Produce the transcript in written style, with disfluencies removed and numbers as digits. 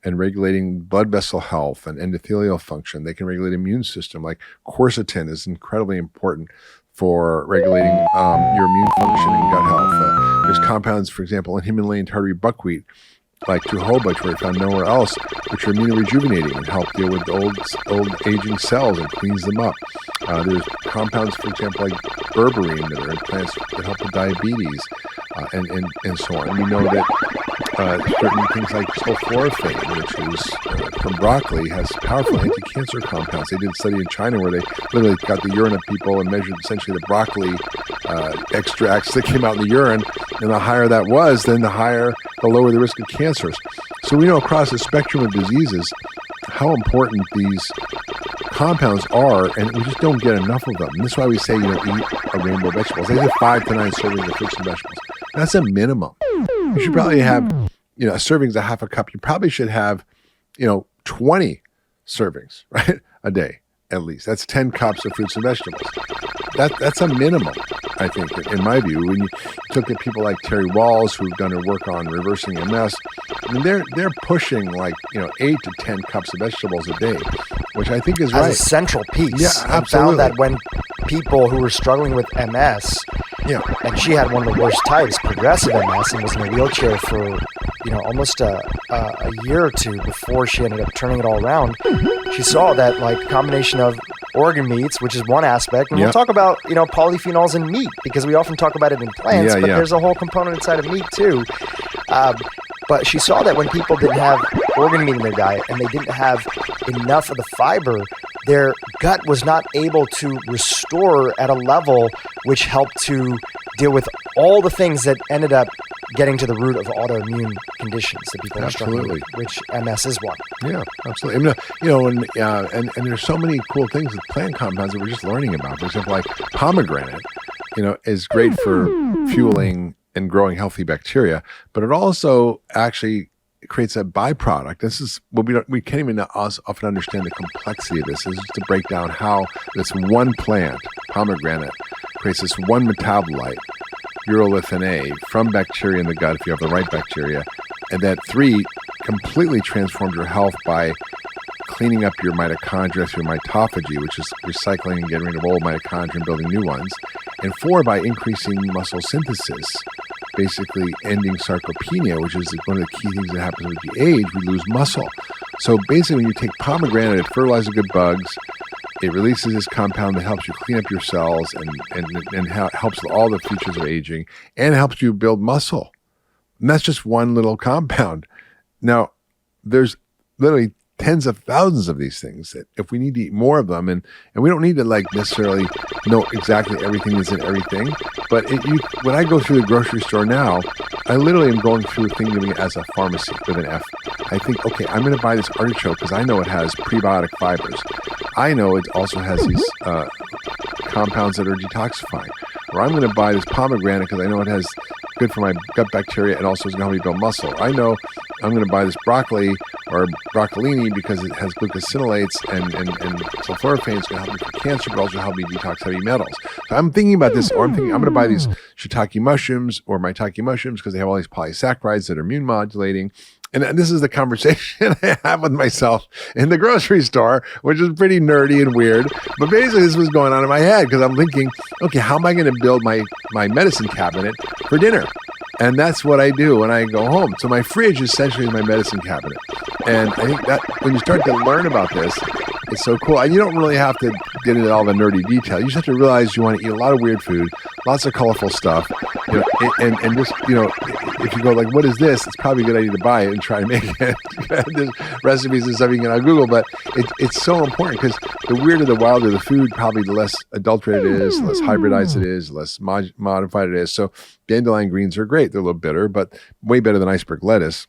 and regulating blood vessel health and endothelial function. They can regulate immune system. Like quercetin is incredibly important for regulating your immune function and gut health. There's compounds, for example, in Himalayan tartary buckwheat, like jojoba, which are found nowhere else, which are immunorejuvenating and help deal with old aging cells and cleans them up. There's compounds, for example, like berberine that are in plants that help with diabetes and so on. And we know that certain things like sulforaphane, which is from broccoli, has powerful anti-cancer compounds. They did a study in China where they literally got the urine of people and measured essentially the broccoli extracts that came out in the urine, and the higher that was, then the lower the risk of cancers. So we know across the spectrum of diseases how important these compounds are, and we just don't get enough of them. And that's why we say, eat a rainbow of vegetables. They say 5 to 9 servings of fruits and vegetables. That's a minimum. You should probably have, a serving's a half a cup. You probably should have, 20 servings, right? A day, at least. That's 10 cups of fruits and vegetables. That's a minimum, I think, in my view. When you look at people like Terry Walls, who've done her work on reversing MS, I mean, they're pushing 8 to 10 cups of vegetables a day, which I think is right. As a central piece. Yeah, absolutely. And found that when people who were struggling with MS, and she had one of the worst types, progressive MS, and was in a wheelchair for almost a year or two before she ended up turning it all around. She saw that combination of organ meats, which is one aspect, and we'll talk about polyphenols in meat, because we often talk about it in plants, but there's a whole component inside of meat too. But she saw that when people didn't have organ meat in their diet and they didn't have enough of the fiber, their gut was not able to restore at a level which helped to deal with all the things that ended up getting to the root of autoimmune conditions that people are struggling with, which MS is one. Yeah, absolutely. And there's so many cool things with plant compounds that we're just learning about. For example, like pomegranate, is great for fueling and growing healthy bacteria, but it also actually creates a byproduct. This is what we can't even often understand the complexity of this. This is to break down how this one plant, pomegranate, creates this one metabolite, urolithin A, from bacteria in the gut, if you have the right bacteria, and that 3 completely transforms your health by cleaning up your mitochondria through mitophagy, which is recycling and getting rid of old mitochondria and building new ones, and 4, by increasing muscle synthesis, basically ending sarcopenia, which is one of the key things that happens with the age. We lose muscle. So basically, when you take pomegranate, it fertilizes good bugs. It releases this compound that helps you clean up your cells and helps with all the features of aging, and helps you build muscle. And that's just one little compound. Now, there's literally tens of thousands of these things that if we need to eat more of them, and we don't need to necessarily know exactly everything that's in everything, but when I go through the grocery store now, I literally am going through thinking as a pharmacy with an F. I think, okay, I'm going to buy this artichoke because I know it has prebiotic fibers. I know it also has these compounds that are detoxifying. Or I'm going to buy this pomegranate because I know it has good for my gut bacteria and also is going to help me build muscle. I know I'm going to buy this broccoli or broccolini because it has glucosinolates and sulforaphane is going to help me for cancer, but also help me detox heavy metals. So I'm thinking about this, or I'm thinking I'm going to buy these shiitake mushrooms or maitake mushrooms because they have all these polysaccharides that are immune modulating. And this is the conversation I have with myself in the grocery store, which is pretty nerdy and weird. But basically, this was going on in my head because I'm thinking, okay, how am I going to build my medicine cabinet for dinner? And that's what I do when I go home. So my fridge essentially is my medicine cabinet. And I think that when you start to learn about this, it's so cool. And you don't really have to get into all the nerdy detail. You just have to realize you want to eat a lot of weird food, lots of colorful stuff, and just, if you go what is this? It's probably a good idea to buy it and try to make it. There's recipes and stuff you can on Google, but it's so important because the weirder, the wilder the food, probably the less adulterated it is, the less hybridized it is, less modified it is. So dandelion greens are great. They're a little bitter, but way better than iceberg lettuce.